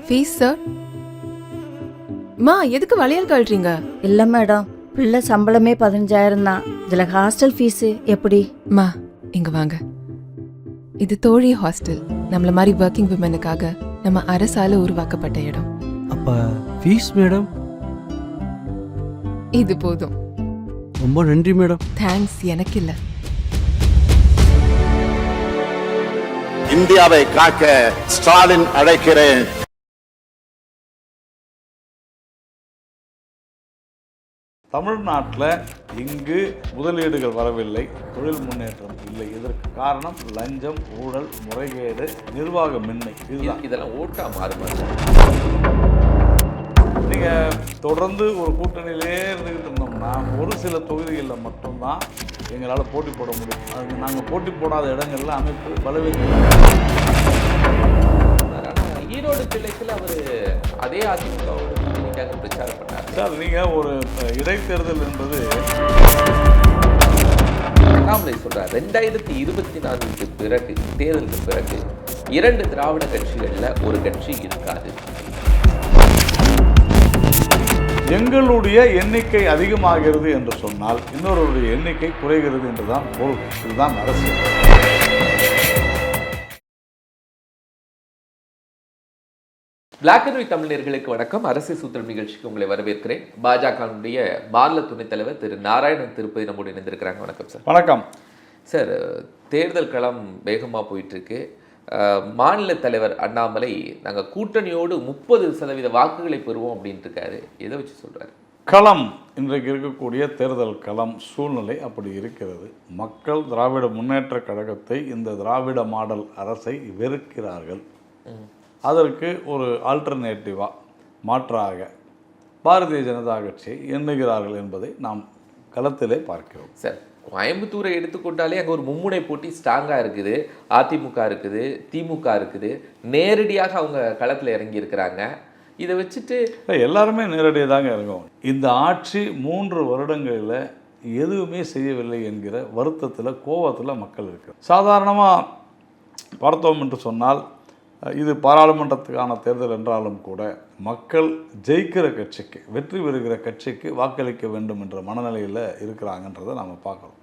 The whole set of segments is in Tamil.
Fees sir. மா எதுக்கு வளையல் கழட்டுறீங்க? இல்லை மேடம், பிள்ளை சம்பளமே 15,000 தான். இதில் ஹாஸ்டல் ஃபீஸு எப்படி? மா இங்க வாங்க. இது தோழி ஹாஸ்டல். நம்மள மாதிரி ஒர்க்கிங் விமனுக்காக நம்ம அரசால உருவாக்கப்பட்ட இடம். அப்ப ஃபீஸ் மேடம்? இது போதும். ரொம்ப நன்றி மேடம். தேங்க்ஸ் எனக்கு இல்ல. இந்தியாவை காக்க ஸ்டாலின் அழைக்கிறேன். தமிழ்நாட்டில் இங்கு முதலீடுகள் வரவில்லை, தொழில் முன்னேற்றம் இல்லை. இதற்கு காரணம் லஞ்சம், ஊழல், முறைகேடு, நிர்வாகமின்மை. இதெல்லாம் ஓட்டா மாறுபாடு. நீங்கள் தொடர்ந்து ஒரு கூட்டணியிலே இருந்துக்கிட்டு இருந்தோம்னா ஒரு சில தொகுதிகளில் மட்டும்தான் எங்களால் போட்டி போட முடியும். அது நாங்கள் போட்டி போடாத இடங்கள்ல அமைப்பு பலவீனம். ஈரோடு கிளைக்கில் அவர் அதே அதிமுகவோட கூட்டணிக்காக பிரச்சாரம் பண்ணார். சார், நீங்கள் ஒரு இடைத்தேர்தல் என்பது அண்ணாமலை சொல்றார் 2024க்கு பிறகு, தேர்தலுக்கு பிறகு 2 திராவிட கட்சிகளில் ஒரு கட்சி இருக்காது. எங்களுடைய எண்ணிக்கை அதிகமாகிறது என்று சொன்னால் இன்னொருடைய எண்ணிக்கை குறைகிறது என்றுதான் பொருள். இதுதான் அரசியல். பிளாக் அண்ட் ஒயிட் தமிழர்களுக்கு வணக்கம். அரசியல் சூத்திரம் நிகழ்ச்சிக்கு உங்களை வரவேற்கிறேன். பாஜகவுடைய மாநில துணைத் தலைவர் திரு நாராயணன் திருப்பதி நம்மோடு இணைந்திருக்கிறாங்க. வணக்கம் சார். வணக்கம் சார். தேர்தல் களம் வேகமாக போயிட்டுருக்கு. மாநில தலைவர் அண்ணாமலை நாங்கள் கூட்டணியோடு 30% வாக்குகளை பெறுவோம் அப்படின்ட்டு இருக்காரு. எதை வச்சு சொல்கிறாரு? களம், இன்றைக்கு இருக்கக்கூடிய தேர்தல் களம் சூழ்நிலை அப்படி இருக்கிறது. மக்கள் திராவிட முன்னேற்ற கழகத்தை, இந்த திராவிட மாடல் அரசை வெறுக்கிறார்கள். அதற்கு ஒரு ஆல்டர்னேட்டிவாக, மாற்றாக பாரதிய ஜனதா கட்சியை எண்ணுகிறார்கள் என்பதை நாம் களத்திலே பார்க்கிறோம். சார், கோயம்புத்தூரை எடுத்துக்கொண்டாலே அங்கே ஒரு மும்முனை போட்டி ஸ்ட்ராங்காக இருக்குது. அதிமுக இருக்குது, திமுக இருக்குது. நேரடியாக அவங்க களத்தில் இறங்கி இருக்கிறாங்க. இதை வச்சுட்டு எல்லாருமே நேரடியாக தாங்க இறங்குவோம். இந்த ஆட்சி 3 வருடங்களில் எதுவுமே செய்யவில்லை என்கிற வருத்தத்தில், கோபத்தில் மக்கள் இருக்கு. சாதாரணமாக பார்த்தோம் என்று சொன்னால் இது பாராளுமன்றத்துக்கான தேர்தல் என்றாலும் கூட மக்கள் ஜெயிக்கிற கட்சிக்கு, வெற்றி பெறுகிற கட்சிக்கு வாக்களிக்க வேண்டும் என்ற மனநிலையில் இருக்கிறாங்கன்றதை நாம் பார்க்குறோம்.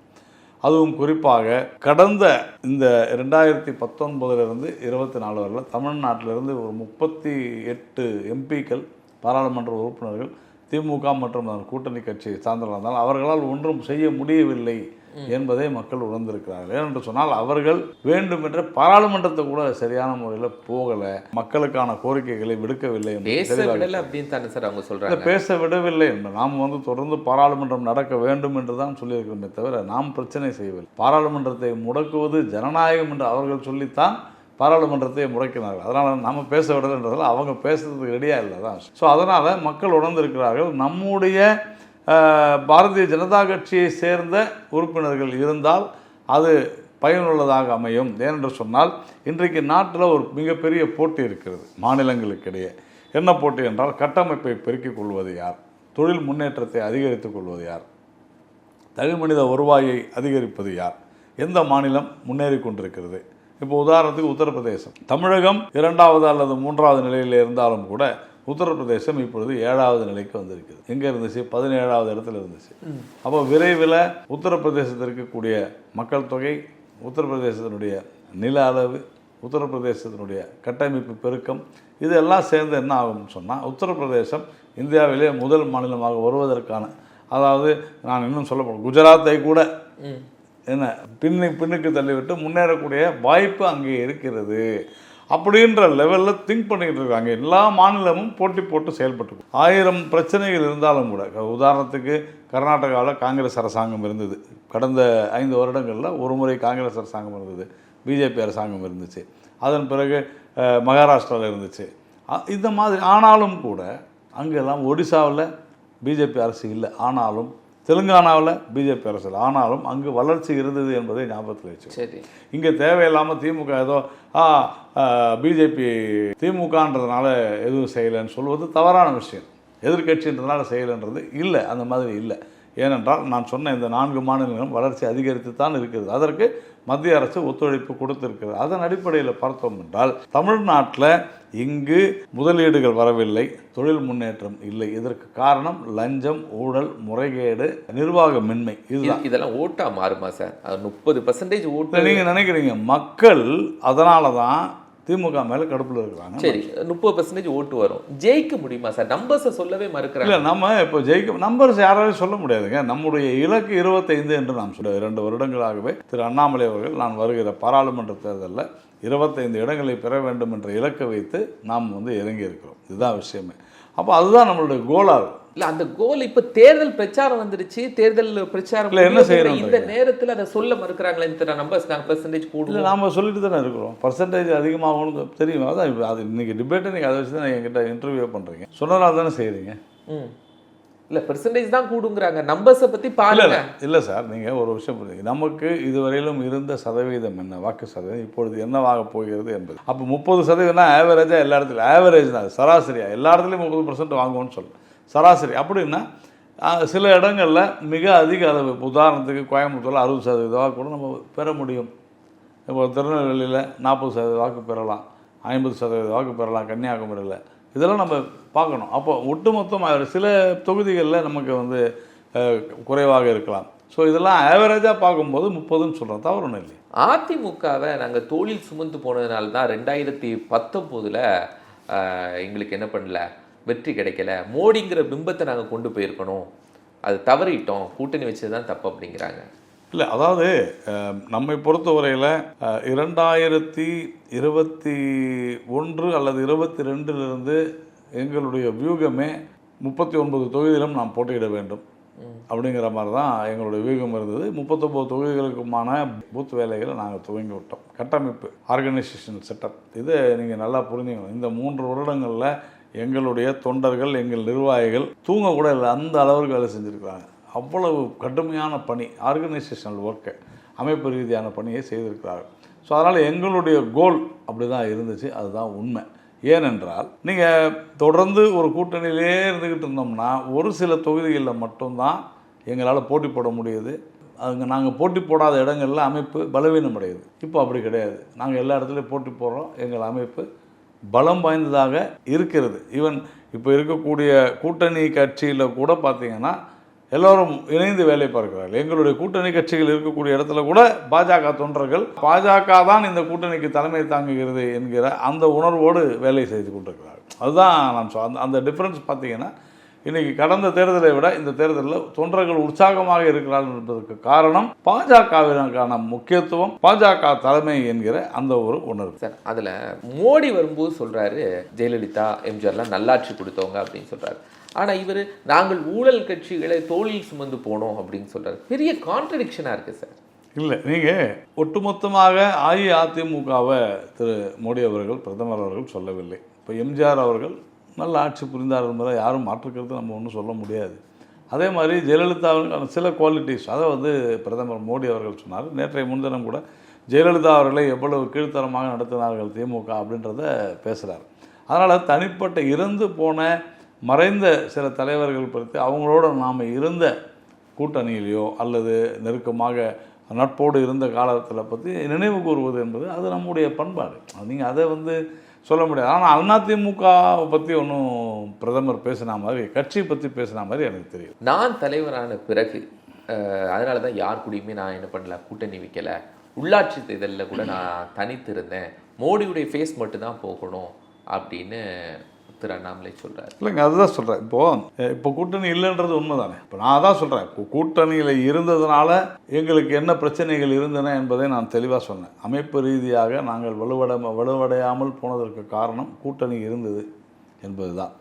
அதுவும் குறிப்பாக கடந்த இந்த 2019 24 வரையில் தமிழ்நாட்டிலிருந்து ஒரு 38 எம்பிக்கள், பாராளுமன்ற உறுப்பினர்கள் திமுக மற்றும் கூட்டணி கட்சியை சார்ந்திருந்தால் அவர்களால் ஒன்றும் செய்ய முடியவில்லை என்பதை மக்கள் உணர்ந்திருக்கிறார்கள். ஏனென்று சொன்னால் அவர்கள் வேண்டுமென்ற பாராளுமன்றத்தை கூட சரியான முறையில் போகலை, மக்களுக்கான கோரிக்கைகளை விடுக்கவில்லை, பேச விடவில்லை என்று நாம் தொடர்ந்து பாராளுமன்றம் நடக்க வேண்டும் என்று தான் சொல்லியிருக்கிறோமே தவிர நாம் பிரச்சனை செய்யவில்லை. பாராளுமன்றத்தை முடக்குவது ஜனநாயகம் என்று அவர்கள் சொல்லித்தான் பாராளுமன்றத்தை முடக்கினார்கள். அதனால் நம்ம பேச விடலைன்றதால் அவங்க பேசுறதுக்கு ரெடியாக இல்லை தான். ஸோ அதனால் மக்கள் உணர்ந்திருக்கிறார்கள். நம்முடைய பாரதிய ஜனதா கட்சியை சேர்ந்த உறுப்பினர்கள் இருந்தால் அது பயனுள்ளதாக அமையும். ஏனென்று சொன்னால் இன்றைக்கு நாட்டில் ஒரு மிகப்பெரிய போட்டி இருக்கிறது மாநிலங்களுக்கிடையே. என்ன போட்டி என்றால், கட்டமைப்பை பெருக்கிக் கொள்வது யார், தொழில் முன்னேற்றத்தை அதிகரித்துக் கொள்வது யார், தனிமனித வருவாயை அதிகரிப்பது யார், எந்த மாநிலம் முன்னேறி கொண்டிருக்கிறது. இப்போ உதாரணத்துக்கு உத்தரப்பிரதேசம். தமிழகம் 2வது அல்லது 3வது நிலையில் இருந்தாலும் கூட உத்தரப்பிரதேசம் இப்பொழுது 7வது நிலைக்கு வந்திருக்குது. எங்கே இருந்துச்சு? 17வது இடத்துல இருந்துச்சு. அப்போ விரைவில் உத்தரப்பிரதேசத்தில் இருக்கக்கூடிய மக்கள் தொகை, உத்தரப்பிரதேசத்தினுடைய நில அளவு, உத்தரப்பிரதேசத்தினுடைய கட்டமைப்பு பெருக்கம், இதெல்லாம் சேர்ந்து என்ன ஆகும்னு சொன்னால் உத்தரப்பிரதேசம் இந்தியாவிலே முதல் மாநிலமாக வருவதற்கான, அதாவது நான் இன்னும் சொல்லப்போம் குஜராத்தை கூட என்ன பின்னுக்கு தள்ளிவிட்டு முன்னேறக்கூடிய வாய்ப்பு அங்கே இருக்கிறது. அப்படின்ற லெவலில் திங்க் பண்ணிக்கிட்டு இருக்காங்க. எல்லா மாநிலமும் போட்டி போட்டு செயல்பட்டு 1000 பிரச்சனைகள் இருந்தாலும் கூட, உதாரணத்துக்கு கர்நாடகாவில் காங்கிரஸ் அரசாங்கம் இருந்தது. கடந்த 5 வருடங்களில் ஒரு முறை காங்கிரஸ் அரசாங்கம் இருந்தது, பிஜேபி அரசாங்கம் இருந்துச்சு. அதன் பிறகு மகாராஷ்டிராவில் இருந்துச்சு. இந்த மாதிரி ஆனாலும் கூட அங்கெல்லாம் ஒடிசாவில் பிஜேபி அரசு இல்லை, ஆனாலும் தெலுங்கானாவில் பிஜேபி அரசு இல்லை, ஆனாலும் அங்கு வளர்ச்சி இருந்தது என்பதை ஞாபகத்தில் வச்சு. சரி, இங்கே தேவையில்லாமல் திமுக ஏதோ பிஜேபி திமுகன்றதுனால எதுவும் செய்யலைன்னு சொல்வது தவறான விஷயம். எதிர்கட்சின்றதுனால செய்யலைன்றது இல்லை, அந்த மாதிரி இல்லை. ஏனென்றால் நான் சொன்ன இந்த 4 மாநிலங்களும் வளர்ச்சி அதிகரித்து தான் இருக்கிறது. அதற்கு மத்திய அரசு ஒத்துழைப்பு கொடுத்திருக்கிறது. அதன் அடிப்படையில் பார்த்தோம் என்றால் தமிழ்நாட்டில் இங்கு முதலீடுகள் வரவில்லை, தொழில் முன்னேற்றம் இல்லை. இதற்கு காரணம் லஞ்சம், ஊழல், முறைகேடு, நிர்வாகமின்மை. இதுதான். இதெல்லாம் ஓட்டா மாறுமா சார்? அது 30% ஓட்டு நீங்கள் நினைக்கிறீங்க மக்கள் அதனால தான் திமுக மேலே கடுப்பில் இருக்கிறாங்க. சரி, 30% ஓட்டு வரும், ஜெயிக்க முடியுமா சார்? நம்பர்ஸை சொல்லவே மறுக்கிறாங்க. இல்லை, நம்ம இப்போ ஜெயிக்க நம்பர்ஸ் யாராலையும் சொல்ல முடியாதுங்க. நம்முடைய இலக்கு 25 என்று நாம் சொல்ல 2 வருடங்களாகவே திரு அண்ணாமலை அவர்கள் நான் வருகிற பாராளுமன்ற தேர்தலில் 25 இடங்களை பெற வேண்டும் என்ற இலக்கை வைத்து நாம் இறங்கி இருக்கிறோம். இதுதான் விஷயமே. அப்போ அதுதான் நம்மளுடைய கோலாக இருக்கும். இல்ல, அந்த கோல் இப்ப தேர்தல் பிரச்சாரம் வந்துருச்சு. தேர்தல் பிரச்சாரம் என்ன செய்யறோம்? இந்த நேரத்தில் அதை சொல்ல மறுக்கிறாங்களே. இந்த நம்பர்ஸ் நாங்கள் பெர்சன்டேஜ் கூடுதல் நாம சொல்லிட்டு தானே இருக்கிறோம். பர்சன்டேஜ் அதிகமாகணும்னு தெரியும். அதான் இப்போ அது இன்னைக்கு டிபேட்டை நீங்கள் அதை வச்சு தான் என்கிட்ட இன்டர்வியூ பண்ணுறீங்க. சொன்னதால தானே செய்கிறீங்க. இல்லை, பெர்சன்டேஜ் தான் கூடுங்கிறாங்க. நம்பர்ஸை பற்றி பாருங்க. இல்லை சார், நீங்கள் ஒரு விஷயம் புரியுங்க. நமக்கு இதுவரையிலும் இருந்த சதவீதம் என்ன, வாக்கு சதவீதம் இப்பொழுது என்னவாக போகிறது என்பது. அப்போ 30% ஆவரேஜாக எல்லா இடத்துலையும், ஆவரேஜ் தான் சராசரியாக எல்லா இடத்துலையும் 30% வாங்குவோன்னு சொல்லணும். சராசரி அப்படின்னா சில இடங்களில் மிக அதிக அளவு, உதாரணத்துக்கு கோயம்புத்தூரில் 60% வாக்கு கூட நம்ம பெற முடியும். இப்போ திருநெல்வேலியில் 40% வாக்கு பெறலாம், 50% வாக்கு பெறலாம், கன்னியாகுமரியில். இதெல்லாம் நம்ம பார்க்கணும். அப்போ ஒட்டுமொத்தமாக சில தொகுதிகளில் நமக்கு குறைவாக இருக்கலாம். ஸோ இதெல்லாம் ஆவரேஜாக பார்க்கும்போது 30ன்னு சொல்கிறோம், தவறு ஒன்றும் இல்லை. அதிமுகவை நாங்கள் தோளில் சுமந்து போனதுனால தான் 2019 எங்களுக்கு என்ன பண்ணல, வெற்றி கிடைக்கல. மோடிங்கிற பிம்பத்தை நாங்கள் கொண்டு போயிருக்கணும், அது தவறிட்டோம், கூட்டணி வச்சது தான் தப்பு அப்படிங்கிறாங்க. இல்லை, அதாவது நம்மை பொறுத்தவரையில் 2021 அல்லது 22 எங்களுடைய வியூகமே 39 தொகுதியிலும் நாம் போட்டியிட வேண்டும் அப்படிங்கிற மாதிரி தான் எங்களுடைய வியூகம் இருந்தது. 39 தொகுதிகளுக்குமான பூத் வேலைகளை நாங்கள் துவங்கி விட்டோம். கட்டமைப்பு, ஆர்கனைசேஷன் செட்டப், இதை நீங்கள் நல்லா புரிஞ்சுக்கணும். இந்த 3 வருடங்களில் எங்களுடைய தொண்டர்கள், எங்கள் நிர்வாகிகள் தூங்க கூட இல்லை, அந்த அளவுக்கு வேலை செஞ்சுருக்கிறாங்க. அவ்வளவு கடுமையான பணி, ஆர்கனைசேஷனல் ஒர்க்கை, அமைப்பு ரீதியான பணியை செய்திருக்கிறார்கள். ஸோ அதனால் எங்களுடைய கோல் அப்படி தான் இருந்துச்சு. அதுதான் உண்மை. ஏனென்றால் நீங்கள் தொடர்ந்து ஒரு கூட்டணியிலே இருந்துக்கிட்டு இருந்தோம்னா ஒரு சில தொகுதிகளில் மட்டும்தான் எங்களால் போட்டி போட முடியுது. அங்கே நாங்கள் போட்டி போடாத இடங்களில் அமைப்பு பலவீனம் அடையுது. இப்போ அப்படி கிடையாது. நாங்கள் எல்லா இடத்துலையும் போட்டி போடுறோம். எங்கள் அமைப்பு பலம் வாய்ந்ததாக இருக்கிறது. ஈவன் இப்போ இருக்கக்கூடிய கூட்டணி கட்சியில் கூட பார்த்தீங்கன்னா எல்லோரும் இணைந்து வேலை பார்க்கிறார்கள். எங்களுடைய கூட்டணி கட்சிகள் இருக்கக்கூடிய இடத்துல கூட பாஜக தொண்டர்கள் பாஜக தான் இந்த கூட்டணிக்கு தலைமை தாங்குகிறது என்கிற அந்த உணர்வோடு வேலை செய்து கொண்டிருக்கிறார்கள். அதுதான் நான் அந்த டிஃப்ரென்ஸ் பார்த்தீங்கன்னா இன்றைக்கி கடந்த தேர்தலை விட இந்த தேர்தலில் தொண்டர்கள் உற்சாகமாக இருக்கிறார்கள் என்பதற்கு காரணம் பாஜகவிற்கான முக்கியத்துவம், பாஜக தலைமை என்கிற அந்த ஒரு உணர்வு. சார், அதில் மோடி வரும்போது சொல்கிறாரு ஜெயலலிதா எம்ஜிஆர்லாம் நல்லாட்சி கொடுத்தவங்க அப்படின்னு சொல்கிறாரு. ஆனால் இவர் நாங்கள் ஊழல் கட்சிகளை தோளில் சுமந்து போனோம் அப்படின்னு சொல்கிறார். பெரிய கான்ட்ரடிக்ஷனாக இருக்குது சார். இல்லை, நீங்கள் ஒட்டுமொத்தமாக அஇஅதிமுகவை திரு மோடி அவர்கள், பிரதமர் அவர்கள் சொல்லவில்லை. இப்போ எம்ஜிஆர் அவர்கள் நல்ல ஆட்சி புரிந்தார் என்பதை யாரும் மாற்றுக்கிறது நம்ம ஒன்றும் சொல்ல முடியாது. அதே மாதிரி ஜெயலலிதாவுக்கான சில குவாலிட்டிஸ் அதை பிரதமர் மோடி அவர்கள் சொன்னார். நேற்றைய முன்தினம் கூட ஜெயலலிதா அவர்களை எவ்வளவு கீழ்த்தரமாக நடத்தினார்கள் திமுக அப்படின்றத பேசுகிறார். அதனால் தனிப்பட்ட இறந்து போன மறைந்த சில தலைவர்கள் பற்றி அவங்களோட நாம் இருந்த கூட்டணியிலையோ அல்லது நெருக்கமாக நட்போடு இருந்த காலத்தில் பற்றி நினைவு கூறுவது என்பது அது நம்முடைய பண்பாடு. நீங்கள் அதை சொல்ல முடியாது. ஆனால் அதிமுகவை பற்றி ஒன்றும் பிரதமர் பேசின மாதிரி, கட்சி பற்றி பேசின மாதிரி எனக்கு தெரியும். நான் தலைவரான பிறகு அதனால தான் யார் கூடயுமே நான் என்ன பண்ணல, கூட்டணி வைக்கலை. உள்ளாட்சி தேர்தலில் கூட நான் தனித்து இருந்தேன். மோடியுடைய ஃபேஸ் மட்டும்தான் போகணும் அப்படின்னு திரு அண்ணாமலை சொல்கிறார். இல்லைங்க, அதுதான் சொல்கிறேன். இப்போ கூட்டணி இல்லைன்றது உண்மை தானே. இப்போ நான் தான் சொல்கிறேன், கூட்டணியில் இருந்ததுனால எங்களுக்கு என்ன பிரச்சனைகள் இருந்தன என்பதை நான் தெளிவாக சொன்னேன். அமைப்பு ரீதியாக நாங்கள் வலுவடையாமல் போனதற்கு காரணம் கூட்டணி இருந்தது என்பது தான்.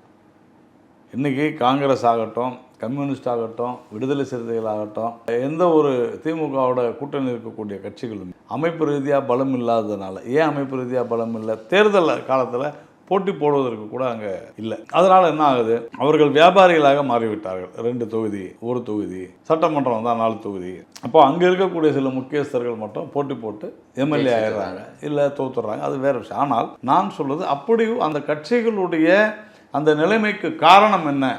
இன்றைக்கி காங்கிரஸ் ஆகட்டும், கம்யூனிஸ்ட் ஆகட்டும், விடுதலை சிறுத்தைகள் ஆகட்டும், எந்த ஒரு திமுகவோட கூட்டணி இருக்கக்கூடிய கட்சிகளும் அமைப்பு ரீதியாக பலம் இல்லாததுனால, ஏன் அமைப்பு ரீதியாக பலம் இல்லை, தேர்தல் காலத்தில் போட்டி போடுவதற்கு கூட அங்கே இல்லை. அதனால் என்ன ஆகுது, அவர்கள் வியாபாரிகளாக மாறிவிட்டார்கள். 2 தொகுதி, 1 தொகுதி, சட்டமன்றம் தான் 4 தொகுதி. அப்போ அங்கே இருக்கக்கூடிய சில முக்கியஸ்தர்கள் மட்டும் போட்டி போட்டு எம்எல்ஏ ஆயிடுறாங்க, இல்லை தோத்துடுறாங்க. அது வேறு விஷயம். ஆனால் நான் சொல்வது அப்படியும் அந்த கட்சிகளுடைய அந்த நிலைமைக்கு காரணம் என்ன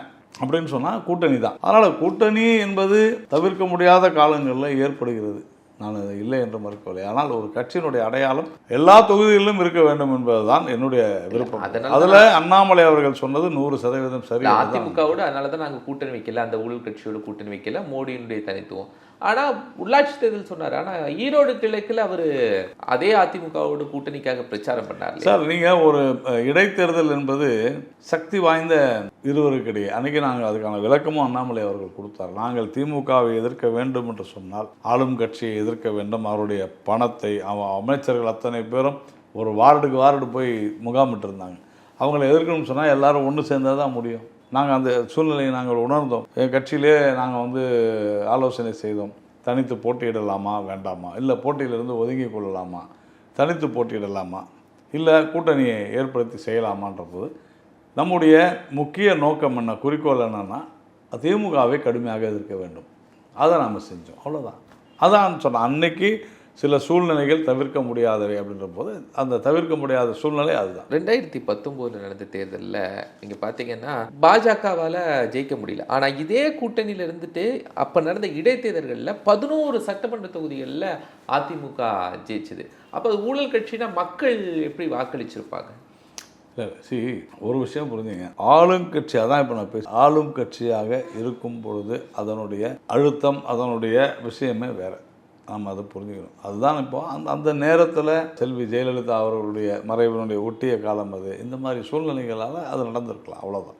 அப்படின்னு சொன்னால் கூட்டணி தான். அதனால் கூட்டணி என்பது தவிர்க்க முடியாத காலங்களில் ஏற்படுகிறது. நான் அதை இல்லை என்று மறுக்கவில்லை. ஆனால் ஒரு கட்சியினுடைய அடையாளம் எல்லா தொகுதிகளிலும் இருக்க வேண்டும் என்பதுதான் என்னுடைய விருப்பம். அதில் அண்ணாமலை அவர்கள் சொன்னது 100% சரி. அதிமுகவோடு அதனால தான் நாங்கள் கூட்டணி வைக்கல, அந்த ஊழல் கட்சியோட கூட்டணி வைக்கல, மோடியினுடைய தனித்துவம். ஆனால் உள்ளாட்சி தேர்தல் சொன்னார். ஆனால் ஈரோடு கிழக்கில் அவர் அதே அதிமுகவோட கூட்டணிக்காக பிரச்சாரம் பண்ணார். சார், நீங்கள் ஒரு இடைத்தேர்தல் என்பது சக்தி வாய்ந்த இருவருக்கிடையே அன்றைக்கி நாங்கள் அதுக்கான விளக்கமும் அண்ணாமலை அவர்கள் கொடுத்தார். நாங்கள் திமுகவை எதிர்க்க வேண்டும் என்று சொன்னால் ஆளும் கட்சியை எதிர்க்க வேண்டும். அவருடைய பணத்தை அமைச்சர்கள் அத்தனை பேரும் ஒரு வார்டு போய் முகாமிட்டு இருந்தாங்க. அவங்கள எதிர்க்கணும்னு சொன்னால் எல்லாரும் ஒன்று சேர்ந்தால் தான் முடியும். நாங்கள் அந்த சூழ்நிலையை நாங்கள் உணர்ந்தோம். என் கட்சியிலே நாங்கள் ஆலோசனை செய்தோம். தனித்து போட்டியிடலாமா வேண்டாமா, இல்லை போட்டியிலிருந்து ஒதுங்கி கொள்ளலாமா, தனித்து போட்டியிடலாமா, இல்லை கூட்டணியை ஏற்படுத்தி செய்யலாமான்ற போது நம்முடைய முக்கிய நோக்கம் என்ன, குறிக்கோள் என்னென்னா திமுகவை கடுமையாக எதிர்க்க வேண்டும். அதை நாம் செஞ்சோம், அவ்வளோதான். அதான் சொன்னேன். அன்னைக்கு சில சூழ்நிலைகள் தவிர்க்க முடியாதவை அப்படின்ற போது அந்த தவிர்க்க முடியாத சூழ்நிலை அதுதான். 2019 நடந்த தேர்தலில் நீங்கள் பார்த்தீங்கன்னா பாஜகவால் ஜெயிக்க முடியல. ஆனால் இதே கூட்டணியில் இருந்துட்டு அப்போ நடந்த இடைத்தேர்தல்களில் 11 சட்டமன்ற தொகுதிகளில் அதிமுக ஜெயிச்சது. அப்போ அது ஊழல் கட்சினா மக்கள் எப்படி வாக்களிச்சிருப்பாங்க? ஒரு விஷயம் புரிஞ்சுங்க. ஆளும் கட்சி, அதான் இப்போ நான் பேச, ஆளும் கட்சியாக இருக்கும் பொழுது அதனுடைய அழுத்தம், அதனுடைய விஷயமே வேறு. நாம் அதை புரிஞ்சுக்கணும். அதுதான் இப்போ அந்த நேரத்தில் செல்வி ஜெயலலிதா அவர்களுடைய மறைவினுடைய ஒட்டிய காலம் அது. இந்த மாதிரி சூழ்நிலைகளால் அது நடந்திருக்கலாம், அவ்வளோதான்.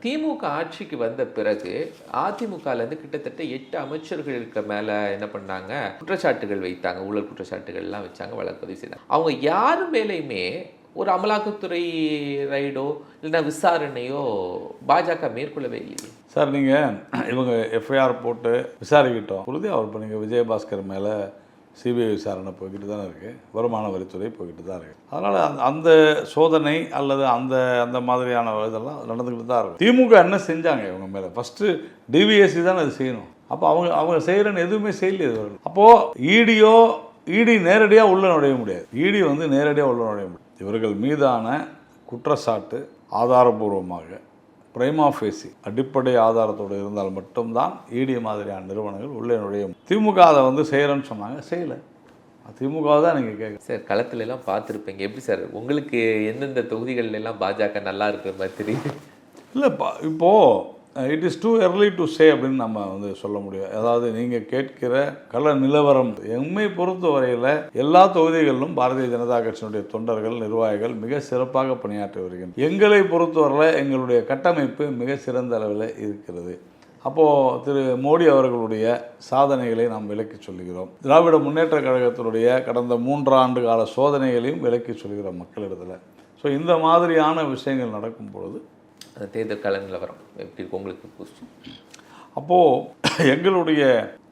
திமுக ஆட்சிக்கு வந்த பிறகு அதிமுகலேருந்து கிட்டத்தட்ட 8 அமைச்சர்களுக்கு மேலே என்ன பண்ணாங்க, குற்றச்சாட்டுகள் வைத்தாங்க, ஊழல் குற்றச்சாட்டுகள்லாம் வச்சாங்க, வழக்கு பதிவு செய்தாங்க. அவங்க யார் மேலேயுமே ஒரு அமலாக்கத்துறை ரைடோ இல்லைன்னா விசாரணையோ பாஜக மேற்கொள்ளவே இல்லையே. சார், நீங்கள் இவங்க எஃப்ஐஆர் போட்டு விசாரிக்கிட்டோம் உறுதி. அவர் இப்போ நீங்கள் விஜயபாஸ்கர் மேலே சிபிஐ விசாரணை போய்கிட்டு தானே இருக்குது, வருமான வரித்துறை போய்கிட்டு தான் இருக்குது. அதனால் அந்த சோதனை அல்லது அந்த மாதிரியான இதெல்லாம் நடந்துக்கிட்டு தான் இருக்கும். திமுக என்ன செஞ்சாங்க இவங்க மேலே? ஃபஸ்ட்டு டிவிஎஸ்சி தானே அது செய்யணும். அப்போ அவங்க செய்கிறன்னு எதுவுமே செய்யலையே. அப்போது இடி நேரடியாக உள்ள நுழைய முடியாது. இடி நேரடியாக உள்ள நுழைய முடியாது. இவர்கள் மீதான குற்றச்சாட்டு ஆதாரபூர்வமாக பிரைமா ஃபேசி அடிப்படை ஆதாரத்தோடு இருந்தால் மட்டும்தான் இடி மாதிரியான நிறுவனங்கள் உள்ளே நுழையும். திமுக அதை செய்கிறேன்னு சொன்னாங்க, செய்யலை. திமுக தான் நீங்கள் கேட்க. சார், களத்துல எல்லாம் பார்த்துருப்பீங்க. எப்படி சார் உங்களுக்கு எந்தெந்த தொகுதிகள் எல்லாம் பாஜக நல்லா இருக்கிற மாதிரி தெரியுது? இல்லைப்பா, இப்போது it is too early to say அப்படின்னு நம்ம சொல்ல முடியும். அதாவது நீங்கள் கேட்கிற கள நிலவரம் எம்மை பொறுத்த வரையில் எல்லா தொகுதிகளிலும் பாரதிய ஜனதா கட்சியினுடைய தொண்டர்கள், நிர்வாகிகள் மிக சிறப்பாக பணியாற்றி வருகின்றனர். எங்களை பொறுத்தவரையில் எங்களுடைய கட்டமைப்பு மிக சிறந்த அளவில் இருக்கிறது. அப்போது திரு மோடி அவர்களுடைய சாதனைகளை நாம் விளக்கி சொல்கிறோம். திராவிட முன்னேற்ற கழகத்தினுடைய கடந்த 3 ஆண்டு கால சோதனைகளையும் விளக்கி சொல்கிறோம் மக்களிடத்தில். ஸோ இந்த மாதிரியான விஷயங்கள் நடக்கும் பொழுது அந்த தேர்தல் கள நிலவரம் எப்படி இருக்கு உங்களுக்கு? அப்போது எங்களுடைய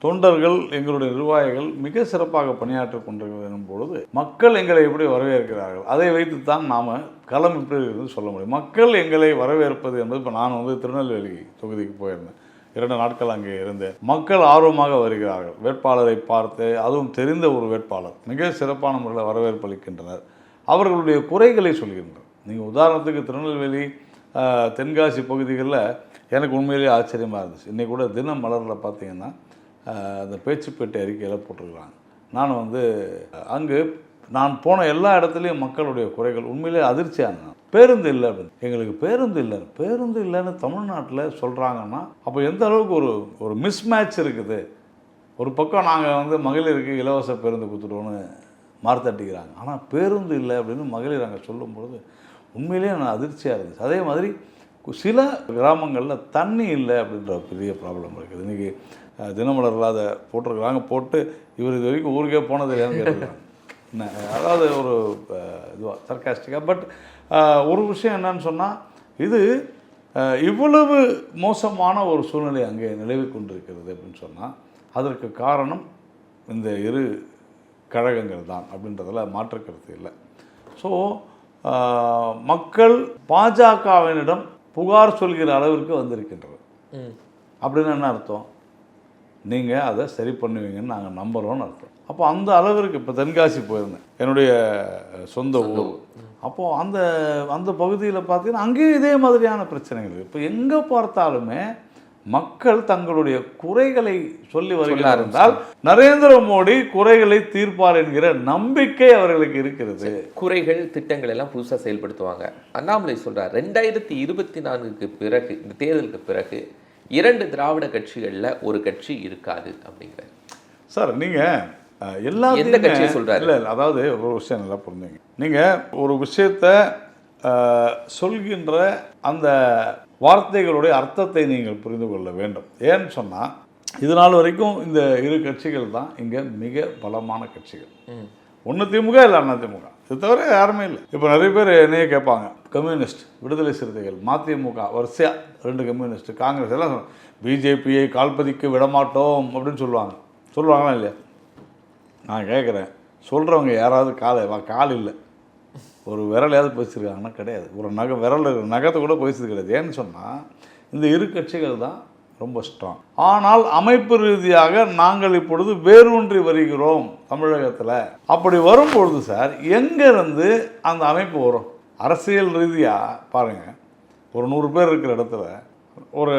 தொண்டர்கள், எங்களுடைய நிர்வாகிகள் மிக சிறப்பாக பணியாற்றி கொண்டிருக்கும் பொழுது மக்கள் எங்களை எப்படி வரவேற்கிறார்கள், அதை வைத்துத்தான் நாம் களம் எப்படி இருக்குன்னு சொல்ல முடியும். மக்கள் எங்களை வரவேற்பது என்பது, இப்போ நான் திருநெல்வேலி தொகுதிக்கு போயிருந்தேன், 2 நாட்கள் அங்கே இருந்தேன். மக்கள் ஆர்வமாக வருகிறார்கள். வேட்பாளரை பார்த்து, அதுவும் தெரிந்த ஒரு வேட்பாளர், மிக சிறப்பான முறையில் வரவேற்பு அளிக்கின்றனர். அவர்களுடைய குறைகளை சொல்கின்றனர். நீங்கள் உதாரணத்துக்கு திருநெல்வேலி, தென்காசி பகுதிகளில் எனக்கு உண்மையிலேயே ஆச்சரியமாக இருந்துச்சு. இன்றைக்கி கூட தினம் மலரில் பார்த்தீங்கன்னா அந்த பேச்சுப்பேட்டை அறிக்கையில் போட்டிருக்கிறாங்க. நான் அங்கு நான் போன எல்லா இடத்துலையும் மக்களுடைய குறைகள் உண்மையிலே அதிர்ச்சியான. பேருந்து இல்லை அப்படின்னு, எங்களுக்கு பேருந்து இல்லைன்னு தமிழ்நாட்டில் சொல்கிறாங்கன்னா அப்போ எந்த அளவுக்கு ஒரு மிஸ்மேட்ச் இருக்குது. ஒரு பக்கம் நாங்கள் மகளிருக்கு இலவச பேருந்து கொடுத்துட்டோன்னு மார்த்தட்டிக்கிறாங்க, ஆனால் பேருந்து இல்லை அப்படின்னு மகளிர் அங்கே சொல்லும்பொழுது உண்மையிலேயே நான் அதிர்ச்சியாக இருந்துச்சு. அதே மாதிரி சில கிராமங்களில் தண்ணி இல்லை அப்படின்ற பெரிய ப்ராப்ளம் இருக்குது. இன்றைக்கி தினமலரில் அதை போட்டிருக்கிறாங்க. போட்டு இவர் இது வரைக்கும் ஊருக்கே போனது இல்லையான்னு கேட்டுருக்காங்க. என்ன, அதாவது ஒரு இதுவாக சர்க்காஸ்டிக்காக. பட் ஒரு விஷயம் என்னன்னு சொன்னால், இது இவ்வளவு மோசமான ஒரு சூழ்நிலை அங்கே நிலவி கொண்டிருக்கிறது அப்படின்னு சொன்னால் அதற்கு காரணம் இந்த 2 கழகங்கள் தான் அப்படின்றதில் மாற்றுக்கருத்து இல்லை. ஸோ மக்கள் பாஜகவினிடம் புகார் சொல்கிற அளவிற்கு வந்திருக்கின்றனர். அப்படின்னு என்ன அர்த்தம்? நீங்கள் அதை சரி பண்ணுவீங்கன்னு நாங்கள் நம்புகிறோன்னு அர்த்தம். அப்போ அந்த அளவிற்கு இப்போ தென்காசி போயிருந்தேன், என்னுடைய சொந்த ஊர். அப்போது அந்த பகுதியில் பார்த்தீங்கன்னா அங்கேயும் இதே மாதிரியான பிரச்சனைகள். இப்போ எங்கே பார்த்தாலுமே மக்கள் தங்களுடைய குறைகளை சொல்லி வருகிறார் என்றால் நரேந்திர மோடி குறைகளை தீர்ப்பார் என்கிற நம்பிக்கை அவர்களுக்கு இருக்கிறது. குறைகள் திட்டங்கள் எல்லாம் புதுசாக செயல்படுத்துவாங்க. அண்ணாமலை சொல்றார் 2024க்கு பிறகு, இந்த தேர்தலுக்கு பிறகு 2 திராவிட கட்சிகளில் ஒரு கட்சி இருக்காது அப்படிங்கிற. சார் நீங்கள் எந்த கட்சியை சொல்றாரு? இல்லை, அதாவது ஒரு விஷயம் நல்லா புரிஞ்சுங்க. நீங்கள் ஒரு விஷயத்த சொல்கின்ற அந்த வார்த்தைகளுடைய அர்த்தத்தை நீங்கள் புரிந்து கொள்ள வேண்டும். ஏன்னு சொன்னால் இது நாள் வரைக்கும் இந்த 2 கட்சிகள் தான் இங்கே மிக பலமான கட்சிகள். ஒன்று திமுக, இல்லை அதிமுக. இது தவிர யாருமே இல்லை. இப்போ நிறைய பேர் என்னையே கேட்பாங்க, கம்யூனிஸ்ட், விடுதலை சிறுத்தைகள், மதிமுக, வரிசையாக 2 கம்யூனிஸ்ட், காங்கிரஸ் எல்லாம் பிஜேபியை கால்பதிக்க விடமாட்டோம் அப்படின்னு சொல்லுவாங்களா இல்லையா? நான் கேட்குறேன், சொல்கிறவங்க யாராவது கால் இல்லை, ஒரு விரலையாவது பேசியிருக்காங்கன்னா கிடையாது. ஒரு நகத்தை கூட பேசுறது கிடையாது. ஏன்னு சொன்னால் இந்த 2 கட்சிகள் தான் ரொம்ப ஸ்ட்ராங். ஆனால் அமைப்பு ரீதியாக நாங்கள் இப்பொழுது வேரூன்றி வருகிறோம் தமிழகத்தில். அப்படி வரும்பொழுது சார் எங்கேருந்து அந்த அமைப்பு வரும்? அரசியல் ரீதியாக பாருங்கள், ஒரு 100 பேர் இருக்கிற இடத்துல ஒரு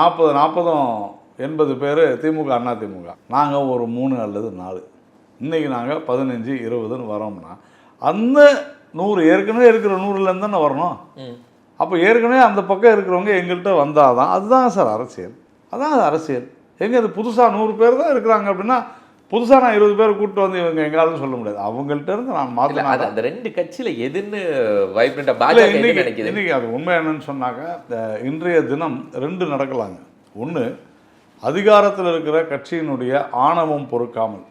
40 பேர் திமுக, அதிமுக. நாங்கள் ஒரு 3 அல்லது 4, இன்றைக்கி நாங்கள் 15, 20ன்னு வரோம்னா அந்த 100 ஏற்கனவே இருக்கிற 100லேருந்து தானே வரணும். அப்போ ஏற்கனவே அந்த பக்கம் இருக்கிறவங்க எங்கள்கிட்ட வந்தால் தான் அதுதான் சார் அரசியல். அதான் அது அரசியல். எங்கே அது புதுசாக 100 பேர் தான் இருக்கிறாங்க அப்படின்னா புதுசாக நான் 20 பேர் கூப்பிட்டு வந்து இவங்க எங்களாலும் சொல்ல முடியாது. அவங்கள்ட்ட இருந்து நான் மாற்றினா அந்த 2 கட்சியில் எதுன்னு வைப்ரண்ட்டாக இன்றைக்கி அது உண்மை என்னன்னு சொன்னாக்க இன்றைய தினம் 2 நடக்கலாங்க. ஒன்று, அதிகாரத்தில் இருக்கிற கட்சியினுடைய ஆணவம் பொறுக்காமல்,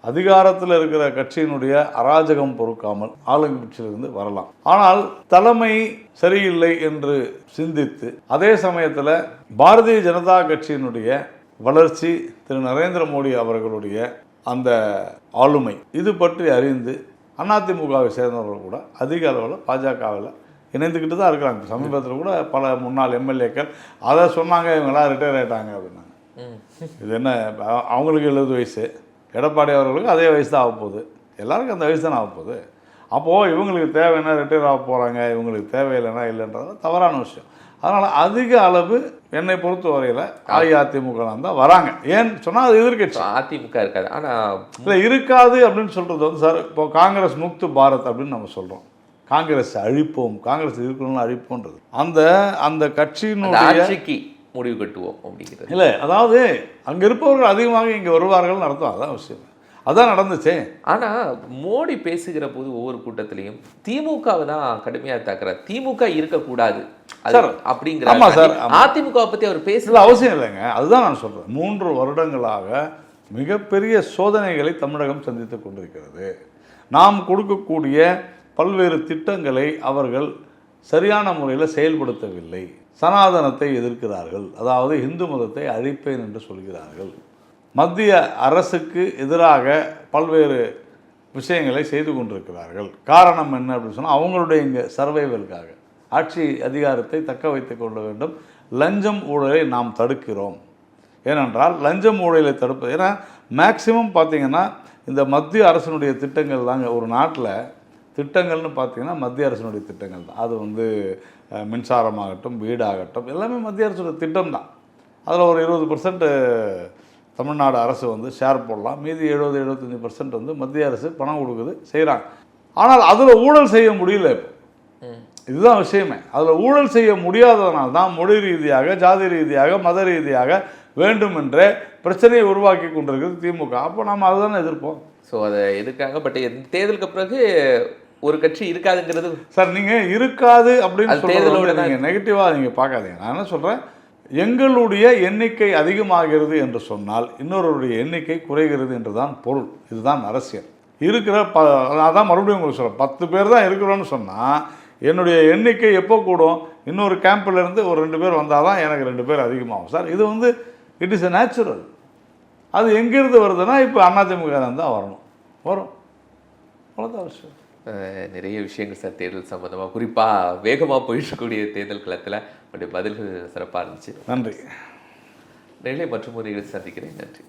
அதிகாரத்தில் இருக்கிற கட்சியினுடைய அராஜகம் பொறுக்காமல் ஆளுங்கட்சியிலிருந்து வரலாம். ஆனால் தலைமை சரியில்லை என்று சிந்தித்து அதே சமயத்தில் பாரதிய ஜனதா கட்சியினுடைய வளர்ச்சி, திரு நரேந்திர மோடி அவர்களுடைய அந்த ஆளுமை, இது பற்றி அறிந்து அதிமுகவை சேர்ந்தவர்கள் கூட அதிக அளவில் பாஜகவில் இணைந்துக்கிட்டு தான் இருக்கிறாங்க. சமீபத்தில் கூட பல முன்னாள் எம்எல்ஏக்கள் அதை சொன்னாங்க, இவங்களாம் ரிட்டையர் ஆகிட்டாங்க அப்படின்னாங்க. இது என்ன, அவங்களுக்கு 70 வயசு, எடப்பாடி அவர்களுக்கு அதே வயசு தான் ஆகப்போகுது, எல்லாருக்கும் அந்த வயசு தானே ஆகப்போகுது. அப்போது இவங்களுக்கு தேவைன்னா ரிட்டையர் ஆக போகிறாங்க, இவங்களுக்கு தேவையில்லைன்னா இல்லைன்றது தவறான விஷயம். அதனால் அதிக அளவு என்னை பொறுத்த வரையில் அஇஅதிமுக தான் வராங்க. ஏன்னு சொன்னால் அது எதிர்கட்சி. அதிமுக இருக்காது. ஆனால் இல்லை இருக்காது அப்படின்னு சொல்கிறது வந்து சார், இப்போ காங்கிரஸ் முக்து பாரத் அப்படின்னு நம்ம சொல்கிறோம். காங்கிரஸ் அழிப்போம், காங்கிரஸ் இருக்கணும்னு அழிப்போன்றது அந்த கட்சியினுடைய முடிவு கட்டுவோம் அப்படிங்கிறது இல்லை. அதாவது அங்கே இருப்பவர்கள் அதிகமாக இங்கே வருவார்கள் அர்த்தம். அதான் விஷயம், அதான் நடந்துச்சே. ஆனால் மோடி பேசுகிற போது ஒவ்வொரு கூட்டத்திலையும் திமுகவை தான் கடுமையாக தாக்குறார். திமுக இருக்கக்கூடாது அப்படிங்கிற. ஆமாம் சார், அதிமுக பற்றி அவர் பேசல அவசியம் இல்லைங்க. அதுதான் நான் சொல்கிறேன். 3 வருடங்களாக மிகப்பெரிய சோதனைகளை தமிழகம் சந்தித்து கொண்டிருக்கிறது. நாம் கொடுக்கக்கூடிய பல்வேறு திட்டங்களை அவர்கள் சரியான முறையில் செயல்படுத்தவில்லை. சனாதனத்தை எதிர்க்கிறார்கள், அதாவது இந்து மதத்தை அழிப்பேன் என்று சொல்கிறார்கள். மத்திய அரசுக்கு எதிராக பல்வேறு விஷயங்களை செய்து கொண்டிருக்கிறார்கள். காரணம் என்ன அப்படின்னு சொன்னால் அவங்களுடைய இங்கே சர்வைவலுக்காக ஆட்சி அதிகாரத்தை தக்க வைத்து கொள்ள வேண்டும். லஞ்சம் ஊழலை நாம் தடுக்கிறோம். ஏனென்றால் லஞ்சம் ஊழலை தடுப்பது, ஏன்னா மேக்சிமம் பார்த்திங்கன்னா இந்த மத்திய அரசினுடைய திட்டங்கள் தாங்க ஒரு நாட்டில் திட்டங்கள்னு பார்த்திங்கன்னா மத்திய அரசினுடைய திட்டங்கள் தான். அது வந்து மின்சாரமாகட்டும், வீடாகட்டும், எல்லாமே மத்திய அரசுடைய திட்டம் தான். அதில் ஒரு 20% தமிழ்நாடு அரசு வந்து ஷேர் போடலாம், மீதி 70-75% வந்து மத்திய அரசு பணம் கொடுக்குது, செய்கிறாங்க. ஆனால் அதில் ஊழல் செய்ய முடியல. இதுதான் விஷயமே. அதில் ஊழல் செய்ய முடியாததுனால தான் மொழி ரீதியாக, ஜாதி ரீதியாக, மத ரீதியாக வேண்டுமென்றே பிரச்சனையை உருவாக்கி கொண்டிருக்கிறது திமுக. அப்போ நம்ம அதுதானே எதிர்ப்போம். ஸோ அதை எதிர்க்காங்க. பட் தேர்தலுக்கு பிறகு ஒரு கட்சி இருக்காதுங்கிறது சார், நீங்கள் இருக்காது அப்படின்னு சொல்கிறத நீங்கள் நெகட்டிவாக நீங்கள் பார்க்காதீங்க. நான் என்ன சொல்கிறேன், எங்களுடைய எண்ணிக்கை அதிகமாகிறது என்று சொன்னால் இன்னொருடைய எண்ணிக்கை குறைகிறது என்று தான் பொருள். இதுதான் அரசியல். இருக்கிற அதான் மறுபடியும் உங்களுக்கு சொல்கிறேன், 10 பேர் தான் இருக்கிறோன்னு சொன்னால் என்னுடைய எண்ணிக்கை எப்போ கூடும்? இன்னொரு கேம்பிலேருந்து ஒரு 2 பேர் வந்தால் தான் எனக்கு 2 பேர் அதிகமாகும் சார். இது வந்து இட் இஸ் எ நேச்சுரல். அது எங்கேருந்து வருதுன்னா இப்போ அதிமுக தான் வரும். அவ்வளோதான் விஷயம். நிறைய விஷயங்கள் சார் தேர்தல் சம்பந்தமாக, குறிப்பாக வேகமாக போயிடக்கூடிய தேர்தல் களத்தில் அப்படி பதில்கள் சிறப்பாக இருந்துச்சு. நன்றி. நேரிலே மற்றும் முறையில் சந்திக்கிறேன். நன்றி.